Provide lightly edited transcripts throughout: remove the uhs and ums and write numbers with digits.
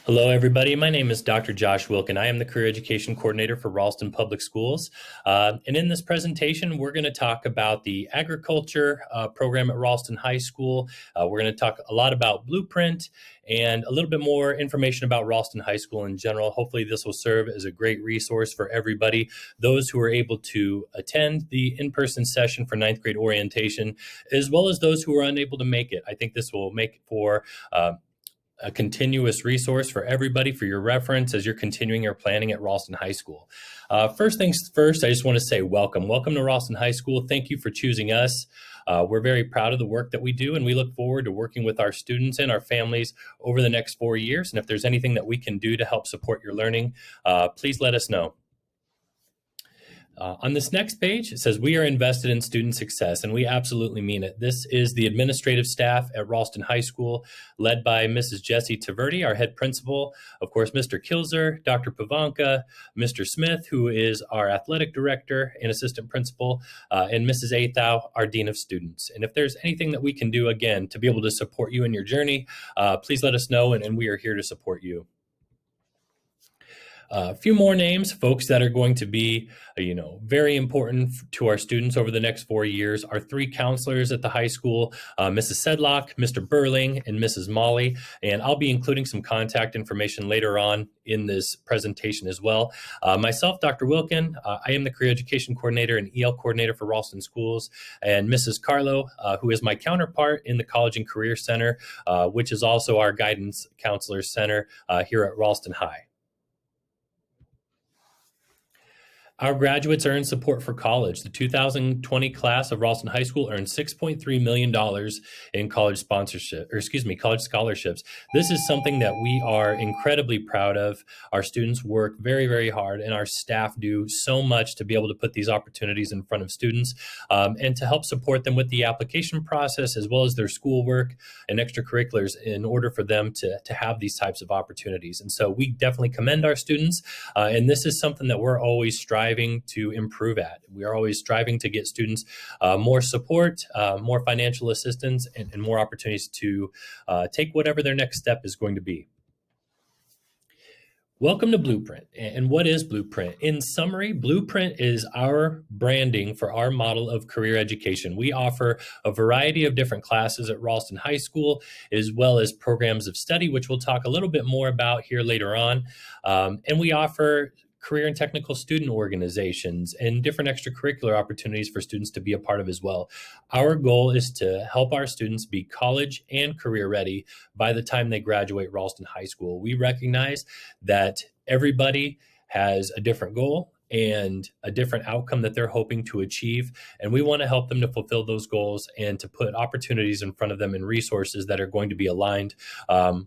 Hello, everybody. My name is Dr. Josh Wilken. I am the Career Education Coordinator for Ralston Public Schools. And in this presentation, we're going to talk about the agriculture program at Ralston High School. We're going to talk a lot about Blueprint and a little bit more information about Ralston High School in general. Hopefully, this will serve as a great resource for everybody, those who are able to attend the in-person session for ninth grade orientation, as well as those who are unable to make it. I think this will make for a continuous resource for everybody for your reference as you're continuing your planning at Ralston High School. First things first, I just want to say welcome. Welcome to Ralston High School. Thank you for choosing us. We're very proud of the work that we do, and we look forward to working with our students and our families over the next 4 years. And if there's anything that we can do to help support your learning, please let us know. On this next page, it says, we are invested in student success, and we absolutely mean it. This is the administrative staff at Ralston High School, led by Mrs. Jessie Taverdi, our head principal, of course, Mr. Kilzer, Dr. Pavanka, Mr. Smith, who is our athletic director and assistant principal, and Mrs. Athau, our dean of students. And if there's anything that we can do, again, to be able to support you in your journey, please let us know, and we are here to support you. A few more names, folks that are going to be, very important to our students over the next 4 years. Our three counselors at the high school, Mrs. Sedlock, Mr. Burling, and Mrs. Molly. And I'll be including some contact information later on in this presentation as well. Myself, Dr. Wilken, I am the Career Education Coordinator and EL Coordinator for Ralston Schools. And Mrs. Carlo, who is my counterpart in the College and Career Center, which is also our Guidance Counselor Center here at Ralston High. Our graduates earn support for college. The 2020 class of Ralston High School earned $6.3 million in college scholarships. This is something that we are incredibly proud of. Our students work very, very hard, and our staff do so much to be able to put these opportunities in front of students and to help support them with the application process, as well as their schoolwork and extracurriculars in order for them to have these types of opportunities. And so we definitely commend our students, and this is something that we're always striving to improve at. We are always striving to get students more support, more financial assistance, and more opportunities to take whatever their next step is going to be. Welcome to Blueprint. And what is Blueprint? In summary, Blueprint is our branding for our model of career education. We offer a variety of different classes at Ralston High School, as well as programs of study, which we'll talk a little bit more about here later on. And we offer career and technical student organizations and different extracurricular opportunities for students to be a part of as well. Our goal is to help our students be college and career ready by the time they graduate Ralston High School. We recognize that everybody has a different goal and a different outcome that they're hoping to achieve. And we want to help them to fulfill those goals and to put opportunities in front of them and resources that are going to be aligned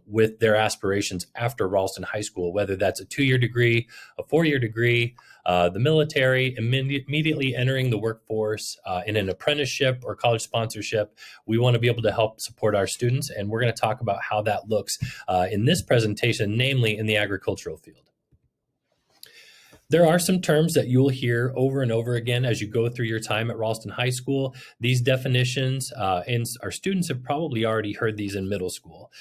with their aspirations after Ralston High School, whether that's a 2-year degree, a 4-year degree, the military, immediately entering the workforce in an apprenticeship or college sponsorship. We want to be able to help support our students. And we're going to talk about how that looks in this presentation, namely in the agricultural field. There are some terms that you'll hear over and over again as you go through your time at Ralston High School. These definitions, and our students have probably already heard these in middle school.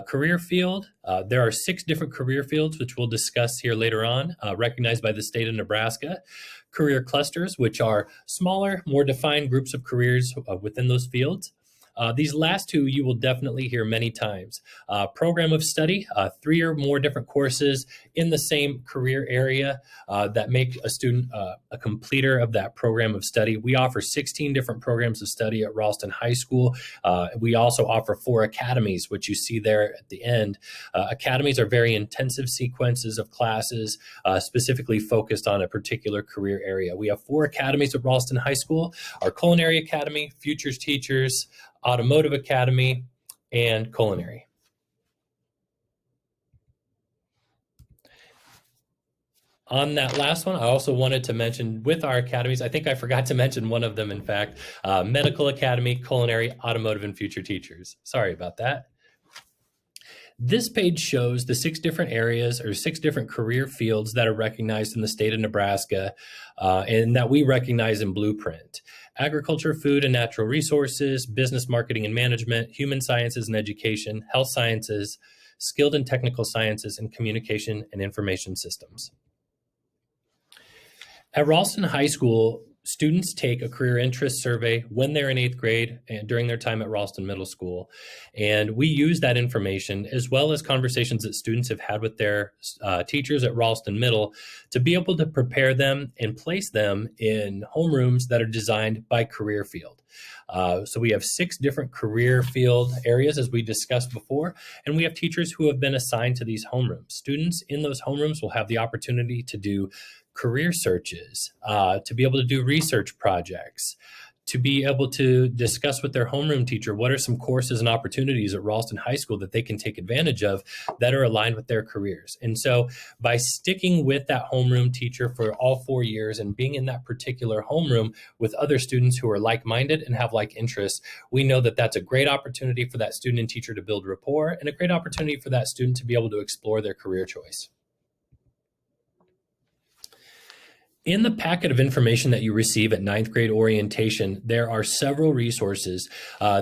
Career field, there are 6 different career fields, which we'll discuss here later on, recognized by the state of Nebraska. Career clusters, which are smaller, more defined groups of careers within those fields. These last two you will definitely hear many times. Program of study, 3 or more different courses in the same career area that make a student a completer of that program of study. We offer 16 different programs of study at Ralston High School. We also offer 4 academies, which you see there at the end. Academies are very intensive sequences of classes specifically focused on a particular career area. We have 4 academies at Ralston High School: our Culinary Academy, Futures Teachers, Automotive Academy, and Culinary. On that last one, I also wanted to mention with our academies, I think I forgot to mention one of them, in fact, Medical Academy, Culinary, Automotive, and Future Teachers. Sorry about that. This page shows the 6 different areas or 6 different career fields that are recognized in the state of Nebraska and that we recognize in Blueprint. Agriculture, food and natural resources, business, marketing and management, human sciences and education, health sciences, skilled in technical sciences, and communication and information systems. At Ralston High School, students take a career interest survey when they're in 8th grade and during their time at Ralston Middle School. And we use that information as well as conversations that students have had with their teachers at Ralston Middle to be able to prepare them and place them in homerooms that are designed by career field. So we have 6 different career field areas, as we discussed before, and we have teachers who have been assigned to these homerooms. Students in those homerooms will have the opportunity to do career searches, to be able to do research projects, to be able to discuss with their homeroom teacher what are some courses and opportunities at Ralston High School that they can take advantage of that are aligned with their careers. And so by sticking with that homeroom teacher for all 4 years and being in that particular homeroom with other students who are like-minded and have like interests, we know that that's a great opportunity for that student and teacher to build rapport and a great opportunity for that student to be able to explore their career choice. In the packet of information that you receive at 9th grade orientation, there are several resources.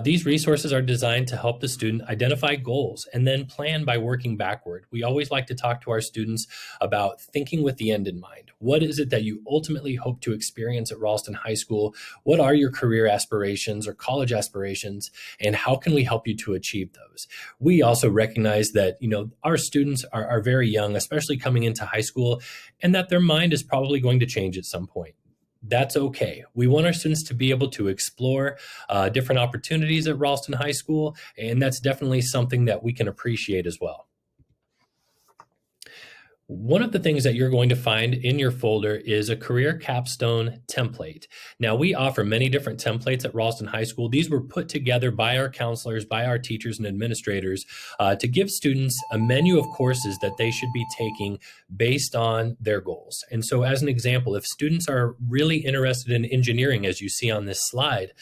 These resources are designed to help the student identify goals and then plan by working backward. We always like to talk to our students about thinking with the end in mind. What is it that you ultimately hope to experience at Ralston High School? What are your career aspirations or college aspirations? And how can we help you to achieve those? We also recognize that, our students are very young, especially coming into high school, and that their mind is probably going to change at some point. That's okay. We want our students to be able to explore different opportunities at Ralston High School, and that's definitely something that we can appreciate as well. One of the things that you're going to find in your folder is a career capstone template. Now, we offer many different templates at Ralston High School. These were put together by our counselors, by our teachers and administrators to give students a menu of courses that they should be taking based on their goals. And so as an example, if students are really interested in engineering, as you see on this slide,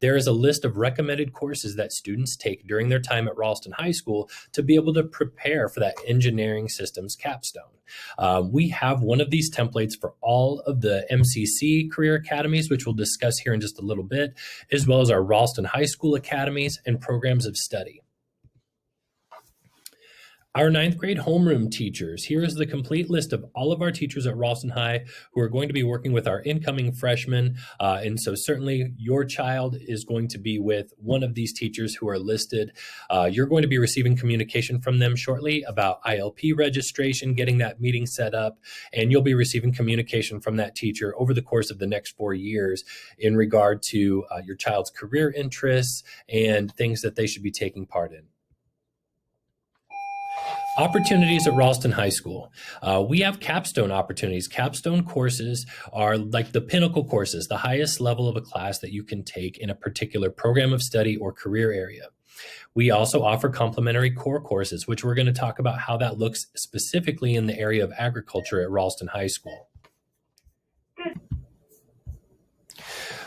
there is a list of recommended courses that students take during their time at Ralston High School to be able to prepare for that engineering systems capstone. We have one of these templates for all of the MCC career academies, which we'll discuss here in just a little bit, as well as our Ralston High School academies and programs of study. Our 9th grade homeroom teachers. Here is the complete list of all of our teachers at Ralston High who are going to be working with our incoming freshmen. And so certainly your child is going to be with one of these teachers who are listed. You're going to be receiving communication from them shortly about ILP registration, getting that meeting set up, and you'll be receiving communication from that teacher over the course of the next 4 years in regard to your child's career interests and things that they should be taking part in. Opportunities at Ralston High School. We have capstone opportunities. Capstone courses are like the pinnacle courses, the highest level of a class that you can take in a particular program of study or career area. We also offer complementary core courses, which we're going to talk about how that looks specifically in the area of agriculture at Ralston High School.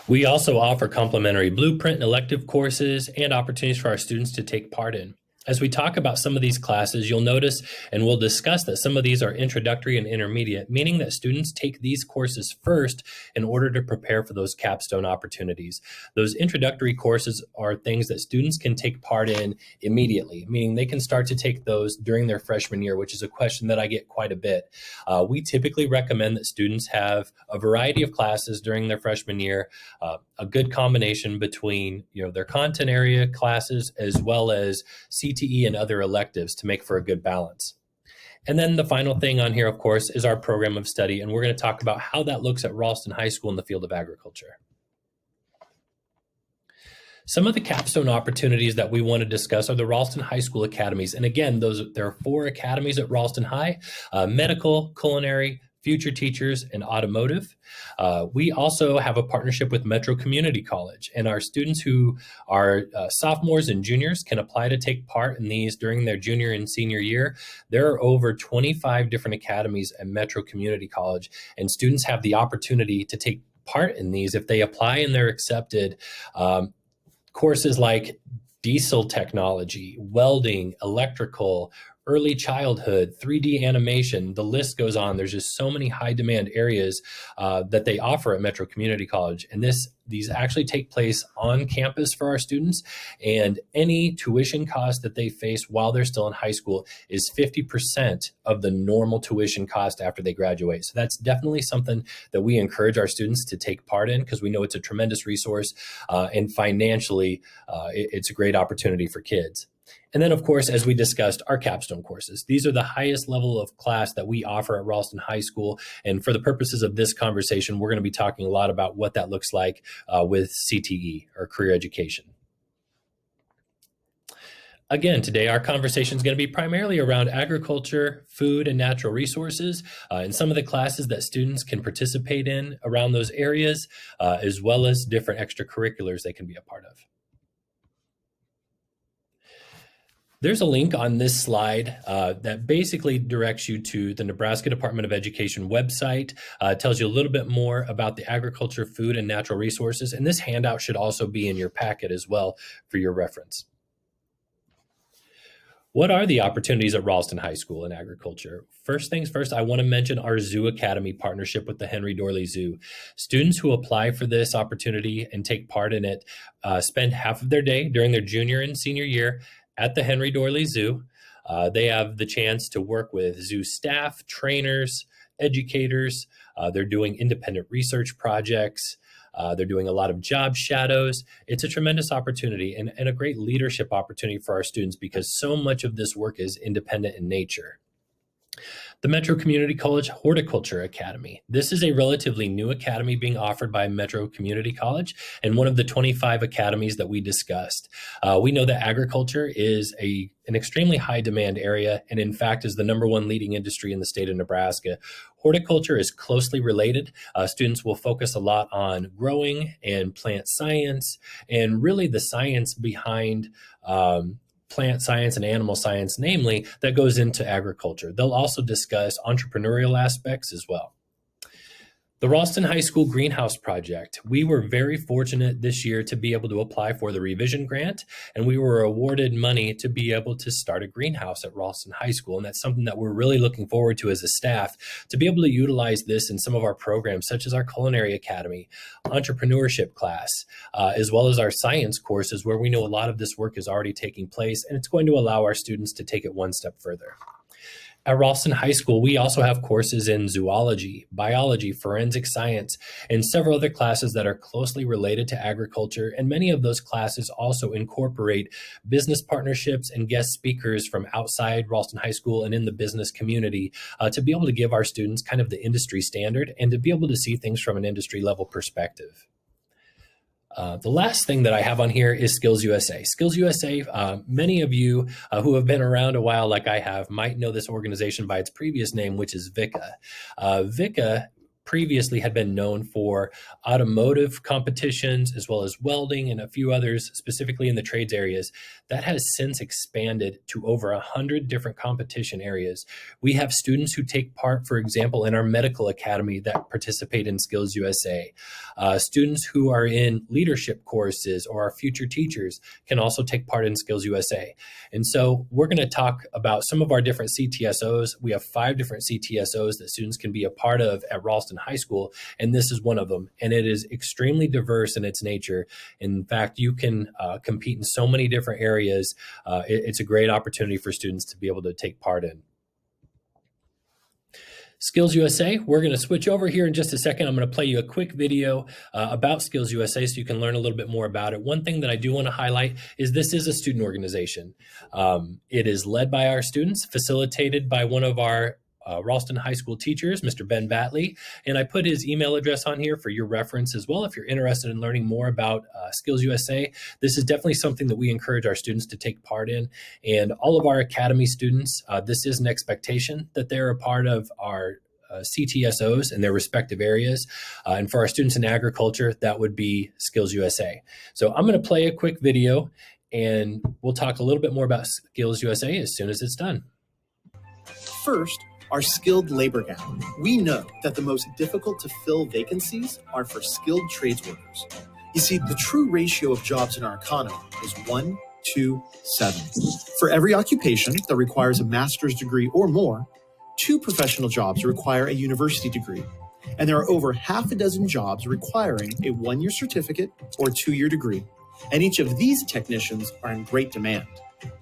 We also offer complementary blueprint and elective courses and opportunities for our students to take part in. As we talk about some of these classes, you'll notice, and we'll discuss that some of these are introductory and intermediate, meaning that students take these courses first in order to prepare for those capstone opportunities. Those introductory courses are things that students can take part in immediately, meaning they can start to take those during their freshman year, which is a question that I get quite a bit. We typically recommend that students have a variety of classes during their freshman year, a good combination between their content area classes as well as CTE and other electives to make for a good balance. And then the final thing on here, of course, is our program of study, and we're going to talk about how that looks at Ralston High School in the field of agriculture. Some of the capstone opportunities that we want to discuss are the Ralston High School academies. And again, there are 4 academies at Ralston High: medical, culinary, future teachers, and automotive. We also have a partnership with Metro Community College, and our students who are sophomores and juniors can apply to take part in these during their junior and senior year. There are over 25 different academies at Metro Community College, and students have the opportunity to take part in these if they apply and they're accepted. Courses like diesel technology, welding, electrical, early childhood, 3D animation, the list goes on. There's just so many high demand areas that they offer at Metro Community College. And these actually take place on campus for our students. And any tuition cost that they face while they're still in high school is 50% of the normal tuition cost after they graduate. So that's definitely something that we encourage our students to take part in, because we know it's a tremendous resource, and financially, it's a great opportunity for kids. And then, of course, as we discussed, our capstone courses. These are the highest level of class that we offer at Ralston High School. And for the purposes of this conversation, we're going to be talking a lot about what that looks like with CTE, or career education. Again, today our conversation is going to be primarily around agriculture, food, and natural resources, and some of the classes that students can participate in around those areas, as well as different extracurriculars they can be a part of. There's a link on this slide that basically directs you to the Nebraska Department of Education website. It tells you a little bit more about the agriculture, food, and natural resources. And this handout should also be in your packet as well for your reference. What are the opportunities at Ralston High School in agriculture? First things first, I want to mention our Zoo Academy partnership with the Henry Doorly Zoo. Students who apply for this opportunity and take part in it spend half of their day during their junior and senior year at the Henry Doorly Zoo. They have the chance to work with zoo staff, trainers, educators. They're doing independent research projects. They're doing a lot of job shadows. It's a tremendous opportunity and a great leadership opportunity for our students, because so much of this work is independent in nature. The Metro Community College Horticulture Academy. This is a relatively new academy being offered by Metro Community College, and one of the 25 academies that we discussed. We know that agriculture is an extremely high demand area, and in fact is the #1 leading industry in the state of Nebraska. Horticulture is closely related. Students will focus a lot on growing and plant science, and really the science behind plant science and animal science, namely, that goes into agriculture. They'll also discuss entrepreneurial aspects as well. The Ralston High School Greenhouse Project. We were very fortunate this year to be able to apply for the revision grant, and we were awarded money to be able to start a greenhouse at Ralston High School. And that's something that we're really looking forward to as a staff, to be able to utilize this in some of our programs, such as our Culinary Academy, entrepreneurship class, as well as our science courses, where we know a lot of this work is already taking place, and it's going to allow our students to take it one step further. At Ralston High School, we also have courses in zoology, biology, forensic science, and several other classes that are closely related to agriculture. And many of those classes also incorporate business partnerships and guest speakers from outside Ralston High School and in the business community, to be able to give our students kind of the industry standard and to be able to see things from an industry level perspective. The last thing that I have on here is SkillsUSA. SkillsUSA, many of you who have been around a while like I have might know this organization by its previous name, which is VICA. VICA previously had been known for automotive competitions, as well as welding and a few others, specifically in the trades areas. That has since expanded to over 100 different competition areas. We have students who take part, for example, in our medical academy that participate in SkillsUSA. Students who are in leadership courses or our future teachers can also take part in SkillsUSA. And so we're going to talk about some of our different CTSOs. We have 5 different CTSOs that students can be a part of at Ralston High School, and this is one of them. And it is extremely diverse in its nature. In fact, you can compete in so many different areas. It's a great opportunity for students to be able to take part in. SkillsUSA, we're going to switch over here in just a second. I'm going to play you a quick video about SkillsUSA so you can learn a little bit more about it. One thing that I do want to highlight is this is a student organization. It is led by our students, facilitated by one of our Ralston High School teachers, Mr. Ben Batley, and I put his email address on here for your reference as well. If you're interested in learning more about SkillsUSA, this is definitely something that we encourage our students to take part in. And all of our academy students, this is an expectation that they're a part of our CTSOs in their respective areas. And for our students in agriculture, that would be SkillsUSA. So I'm going to play a quick video, and we'll talk a little bit more about SkillsUSA as soon as it's done. First, our skilled labor gap. We know that the most difficult to fill vacancies are for skilled trades workers. You see, the true ratio of jobs in our economy is 1 27. For every occupation that requires a master's degree or more, 2 professional jobs require a university degree. And there are over half a dozen jobs requiring a 1-year certificate or 2-year degree. And each of these technicians are in great demand.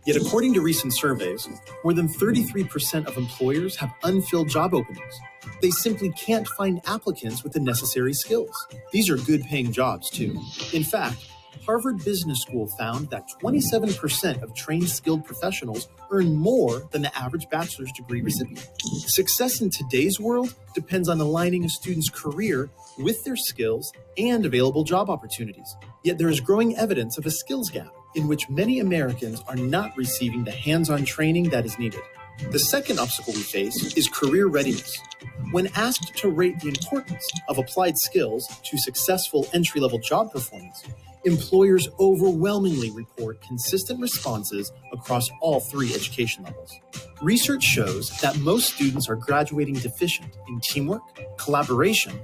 Yet according to recent surveys, more than 33% of employers have unfilled job openings. They simply can't find applicants with the necessary skills. These are good-paying jobs, too. In fact, Harvard Business School found that 27% of trained skilled professionals earn more than the average bachelor's degree recipient. Success in today's world depends on aligning a student's career with their skills and available job opportunities. Yet there is growing evidence of a skills gap in which many Americans are not receiving the hands-on training that is needed. The second obstacle we face is career readiness. When asked to rate the importance of applied skills to successful entry-level job performance, employers overwhelmingly report consistent responses across all 3 education levels. Research shows that most students are graduating deficient in teamwork, collaboration,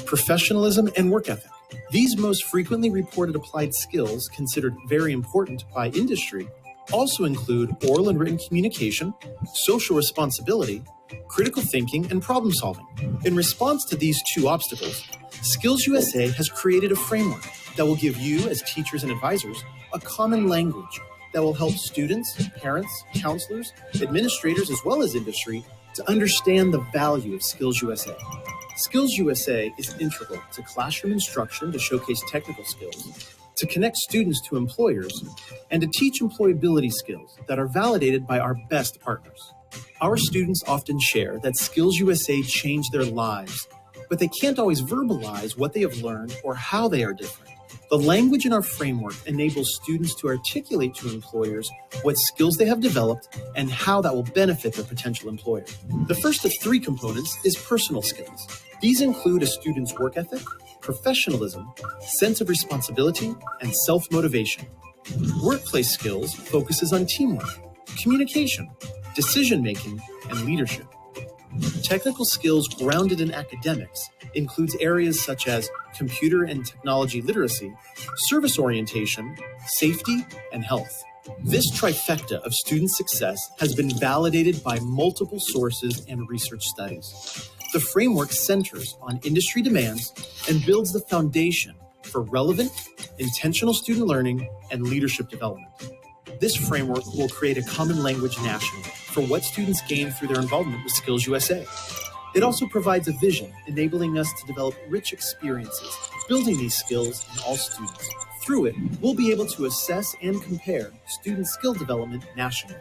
professionalism, and work ethic. These most frequently reported applied skills, considered very important by industry, also include oral and written communication, social responsibility, critical thinking, and problem solving. In response to these 2 obstacles, SkillsUSA has created a framework that will give you, as teachers and advisors, a common language that will help students, parents, counselors, administrators, as well as industry to understand the value of SkillsUSA. SkillsUSA is integral to classroom instruction to showcase technical skills, to connect students to employers, and to teach employability skills that are validated by our best partners. Our students often share that SkillsUSA changed their lives, but they can't always verbalize what they have learned or how they are different. The language in our framework enables students to articulate to employers what skills they have developed and how that will benefit their potential employer. The first of 3 components is personal skills. These include a student's work ethic, professionalism, sense of responsibility, and self-motivation. Workplace skills focuses on teamwork, communication, decision-making, and leadership. Technical skills grounded in academics includes areas such as computer and technology literacy, service orientation, safety, and health. This trifecta of student success has been validated by multiple sources and research studies. The framework centers on industry demands and builds the foundation for relevant, intentional student learning and leadership development. This framework will create a common language nationally for what students gain through their involvement with SkillsUSA. It also provides a vision, enabling us to develop rich experiences, building these skills in all students. Through it, we'll be able to assess and compare student skill development nationally.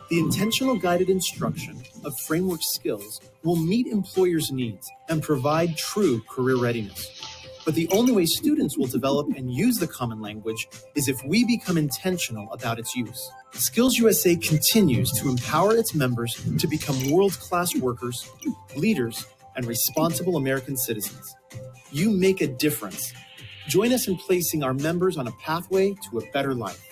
The intentional guided instruction of framework skills will meet employers' needs and provide true career readiness. But the only way students will develop and use the common language is if we become intentional about its use. SkillsUSA continues to empower its members to become world-class workers, leaders, and responsible American citizens. You make a difference. Join us in placing our members on a pathway to a better life.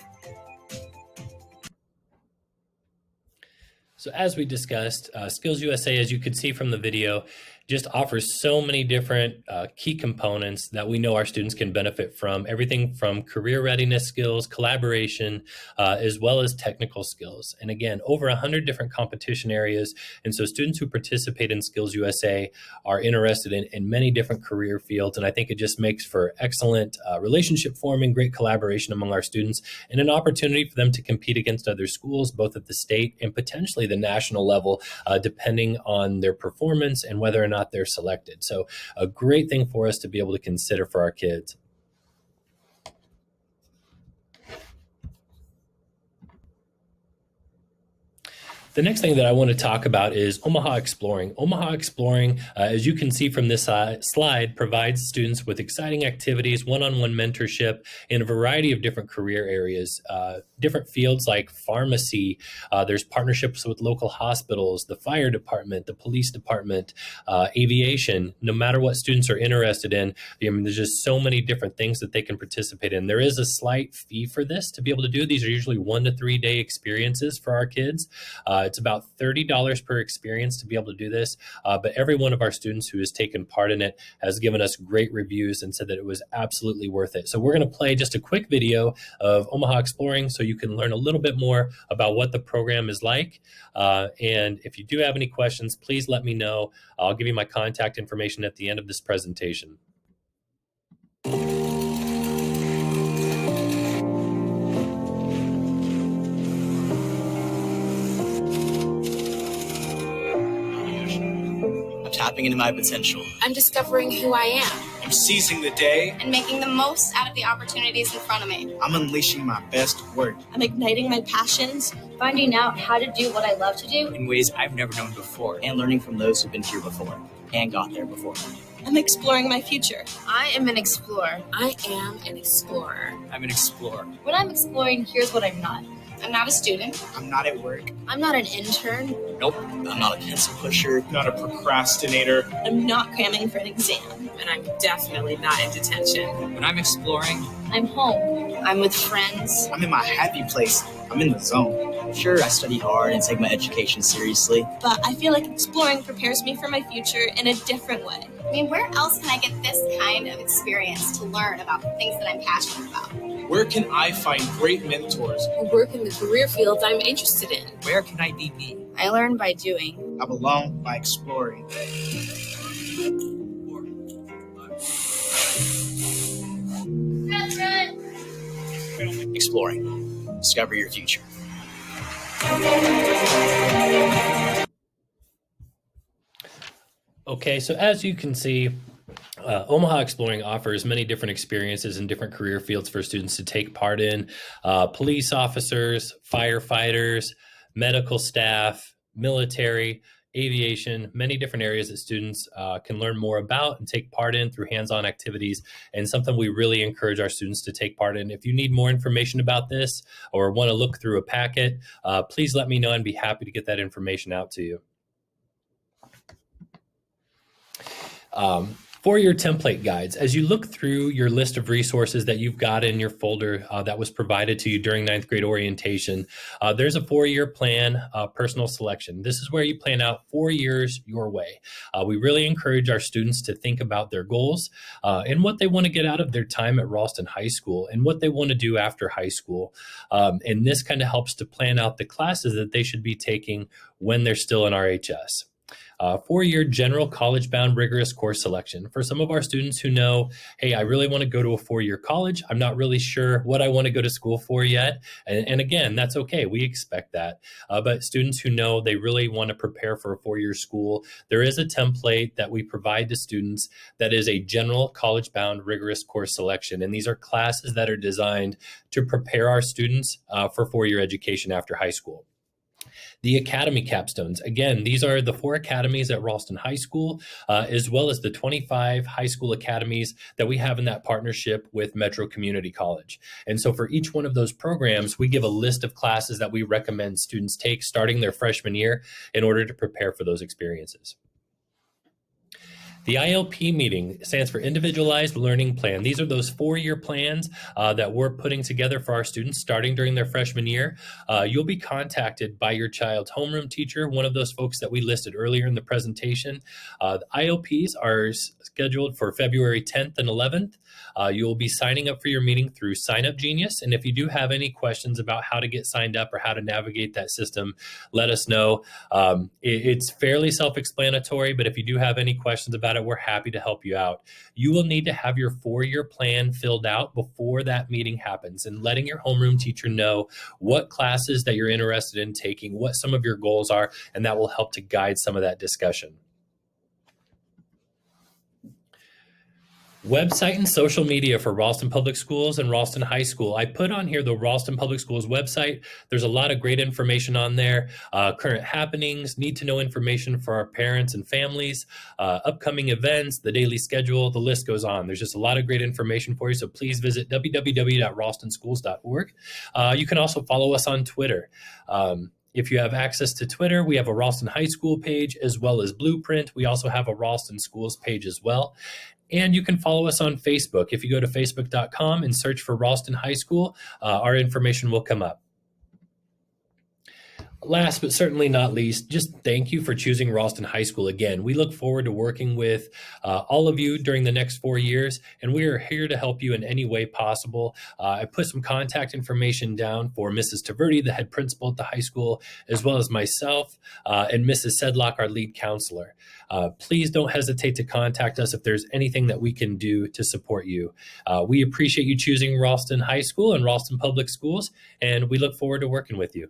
So as we discussed, SkillsUSA, as you could see from the video, just offers so many different key components that we know our students can benefit from, everything from career readiness skills, collaboration, as well as technical skills. And again, over 100 different competition areas. And so students who participate in SkillsUSA are interested in many different career fields. And I think it just makes for excellent relationship forming, great collaboration among our students, and an opportunity for them to compete against other schools, both at the state and potentially the national level, depending on their performance and whether or not they're selected. So a great thing for us to be able to consider for our kids. The next thing that I want to talk about is Omaha Exploring. Omaha Exploring, as you can see from this slide, provides students with exciting activities, one-on-one mentorship in a variety of different career areas, different fields like pharmacy. There's partnerships with local hospitals, the fire department, the police department, aviation. No matter what students are interested in, there's just so many different things that they can participate in. There is a slight fee for this to be able to do. These are usually 1 to 3 day experiences for our kids. It's about $30 per experience to be able to do this, but every one of our students who has taken part in it has given us great reviews and said that it was absolutely worth it. So we're going to play just a quick video of Omaha Exploring so you can learn a little bit more about what the program is like. And if you do have any questions, please let me know. I'll give you my contact information at the end of this presentation. Tapping into my potential. I'm discovering who I am. I'm seizing the day and making the most out of the opportunities in front of me. I'm unleashing my best work. I'm igniting my passions, finding out how to do what I love to do in ways I've never known before, and learning from those who've been here before and got there before. I'm exploring my future. I am an explorer. I am an explorer. I'm an explorer. When I'm exploring, here's what I'm not. I'm not a student. I'm not at work. I'm not an intern. Nope. I'm not a pencil pusher. Not a procrastinator. I'm not cramming for an exam. And I'm definitely not in detention. When I'm exploring, I'm home. I'm with friends. I'm in my happy place. I'm in the zone. Sure, I study hard and take my education seriously. But I feel like exploring prepares me for my future in a different way. I mean, where else can I get this kind of experience to learn about the things that I'm passionate about? Where can I find great mentors? Who work in the career fields I'm interested in? Where can I be me? I learn by doing. I belong by exploring. Exploring. Discover your future. Okay, so as you can see, Omaha Exploring offers many different experiences in different career fields for students to take part in. Police officers, firefighters, medical staff, military, aviation, many different areas that students can learn more about and take part in through hands-on activities, and something we really encourage our students to take part in. If you need more information about this or want to look through a packet, please let me know and be happy to get that information out to you. For your template guides, as you look through your list of resources that you've got in your folder that was provided to you during 9th grade orientation, there's a 4-year plan, personal selection. This is where you plan out 4 years your way. We really encourage our students to think about their goals and what they want to get out of their time at Ralston High School and what they want to do after high school. And this kind of helps to plan out the classes that they should be taking when they're still in RHS. 4-year general college-bound rigorous course selection. For some of our students who know, hey, I really want to go to a 4-year college. I'm not really sure what I want to go to school for yet. And again, that's okay. We expect that. But students who know they really want to prepare for a 4-year school, there is a template that we provide to students that is a general college-bound rigorous course selection. And these are classes that are designed to prepare our students for 4-year education after high school. The Academy Capstones. Again, these are the 4 academies at Ralston High School, as well as the 25 high school academies that we have in that partnership with Metro Community College. And so for each one of those programs, we give a list of classes that we recommend students take starting their freshman year in order to prepare for those experiences. The ILP meeting stands for Individualized Learning Plan. These are those 4-year plans that we're putting together for our students starting during their freshman year. You'll be contacted by your child's homeroom teacher, one of those folks that we listed earlier in the presentation. The ILPs are scheduled for February 10th and 11th. You will be signing up for your meeting through Sign Up Genius. And if you do have any questions about how to get signed up or how to navigate that system, let us know. It's fairly self-explanatory, but if you do have any questions about it, we're happy to help you out. You will need to have your 4-year plan filled out before that meeting happens, and letting your homeroom teacher know what classes that you're interested in taking, what some of your goals are, and that will help to guide some of that discussion. Website and social media for Ralston Public Schools and Ralston High School. I put on here the Ralston Public Schools website. There's a lot of great information on there. Current happenings, need to know information for our parents and families, upcoming events, the daily schedule, the list goes on. There's just a lot of great information for you. So please visit www.ralstonschools.org. You can also follow us on Twitter. If you have access to Twitter, we have a Ralston High School page as well as Blueprint. We also have a Ralston Schools page as well. And you can follow us on Facebook. If you go to facebook.com and search for Ralston High School, our information will come up. Last but certainly not least, just thank you for choosing Ralston High School again. We look forward to working with all of you during the next 4 years, and we are here to help you in any way possible. I put some contact information down for Mrs. Taverdi, the head principal at the high school, as well as myself and Mrs. Sedlock, our lead counselor. Please don't hesitate to contact us if there's anything that we can do to support you. We appreciate you choosing Ralston High School and Ralston Public Schools, and we look forward to working with you.